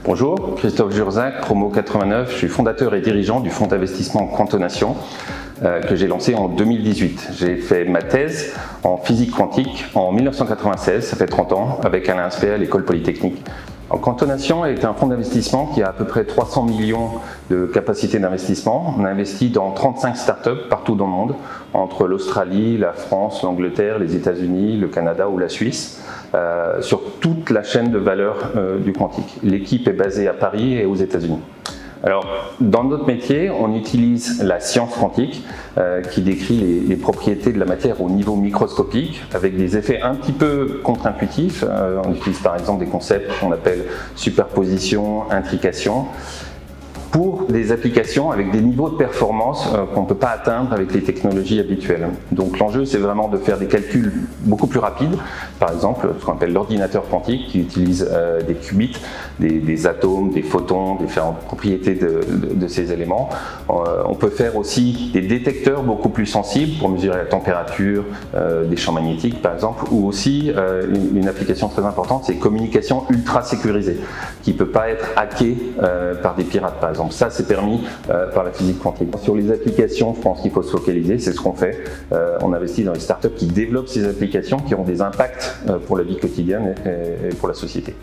Bonjour, Christophe Jurzac, Promo 89, je suis fondateur et dirigeant du fonds d'investissement Quantonation que j'ai lancé en 2018. J'ai fait ma thèse en physique quantique en 1996, ça fait 30 ans, avec Alain Aspect à l'École Polytechnique. Quantonation est un fonds d'investissement qui a à peu près 300 millions de capacité d'investissement. On a investi dans 35 startups partout dans le monde, entre l'Australie, la France, l'Angleterre, les États-Unis, le Canada ou la Suisse, sur toute la chaîne de valeur du quantique. L'équipe est basée à Paris et aux États-Unis. Alors, dans notre métier, on utilise la science quantique qui décrit les propriétés de la matière au niveau microscopique avec des effets un petit peu contre-intuitifs. On utilise par exemple des concepts qu'on appelle superposition, intrication, pour des applications avec des niveaux de performance qu'on ne peut pas atteindre avec les technologies habituelles. Donc l'enjeu, c'est vraiment de faire des calculs beaucoup plus rapides, par exemple ce qu'on appelle l'ordinateur quantique qui utilise des qubits, des atomes, des photons, différentes propriétés de ces éléments. On peut faire aussi des détecteurs beaucoup plus sensibles pour mesurer la température des champs magnétiques par exemple, ou aussi une application très importante, c'est communication ultra sécurisée qui ne peut pas être hackée par des pirates par exemple. Ça, c'est permis par la physique quantique. Sur les applications, je pense qu'il faut se focaliser, c'est ce qu'on fait. On investit dans les startups qui développent ces applications qui ont des impacts pour la vie quotidienne et pour la société.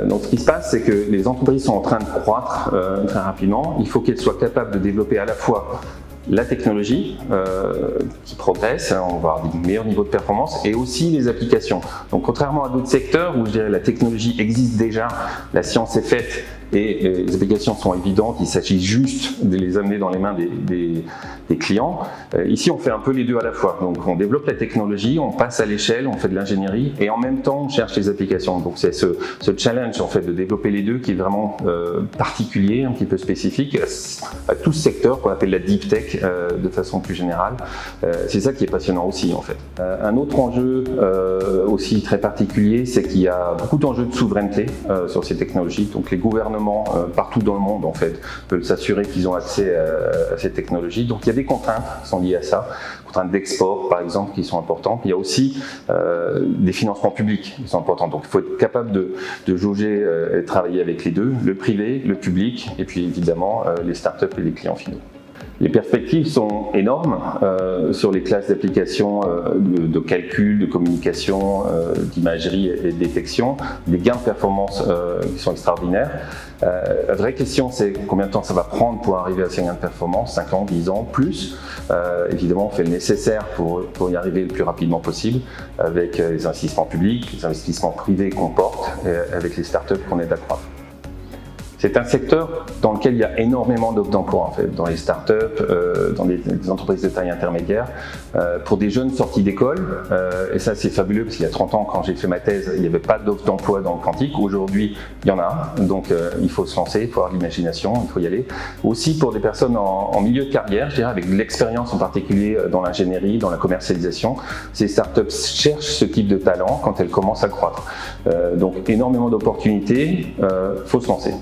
Donc ce qui se passe, c'est que les entreprises sont en train de croître très rapidement. Il faut qu'elles soient capables de développer à la fois la technologie qui progresse, on va avoir des meilleurs niveaux de performance, et aussi les applications. Donc contrairement à d'autres secteurs où je dirais la technologie existe déjà, la science est faite et les applications sont évidentes, il s'agit juste de les amener dans les mains des clients. Ici on fait un peu les deux à la fois, donc on développe la technologie, on passe à l'échelle, on fait de l'ingénierie et en même temps on cherche les applications. Donc c'est ce challenge en fait de développer les deux qui est vraiment particulier, un petit peu spécifique à tout ce secteur qu'on appelle la deep tech de façon plus générale. C'est ça qui est passionnant aussi en fait. Un autre enjeu aussi très particulier, c'est qu'il y a beaucoup d'enjeux de souveraineté sur ces technologies. Donc les gouvernements partout dans le monde en fait peuvent s'assurer qu'ils ont accès à ces technologies. Donc il y a des contraintes qui sont liées à ça, contraintes d'export par exemple qui sont importantes. Il y a aussi des financements publics qui sont importants. Donc il faut être capable de jauger et travailler avec les deux, le privé, le public et puis évidemment les startups et les clients finaux. Les perspectives sont énormes sur les classes d'applications de calcul, de communication, d'imagerie et de détection, des gains de performance qui sont extraordinaires. La vraie question, c'est combien de temps ça va prendre pour arriver à ces gains de performance, 5 ans, 10 ans, plus. Évidemment, on fait le nécessaire pour y arriver le plus rapidement possible avec les investissements publics, les investissements privés qu'on porte et avec les startups qu'on aide à croître. C'est un secteur dans lequel il y a énormément d'offres d'emploi en fait, dans les startups, dans les entreprises de taille intermédiaire, pour des jeunes sortis d'école. Et ça c'est fabuleux parce qu'il y a 30 ans quand j'ai fait ma thèse, il n'y avait pas d'offres d'emploi dans le quantique. Aujourd'hui, il y en a, donc il faut se lancer, il faut avoir l'imagination, il faut y aller. Aussi pour des personnes en milieu de carrière, je dirais, avec de l'expérience en particulier dans l'ingénierie, dans la commercialisation. Ces startups cherchent ce type de talent quand elles commencent à croître. Donc énormément d'opportunités, il faut se lancer.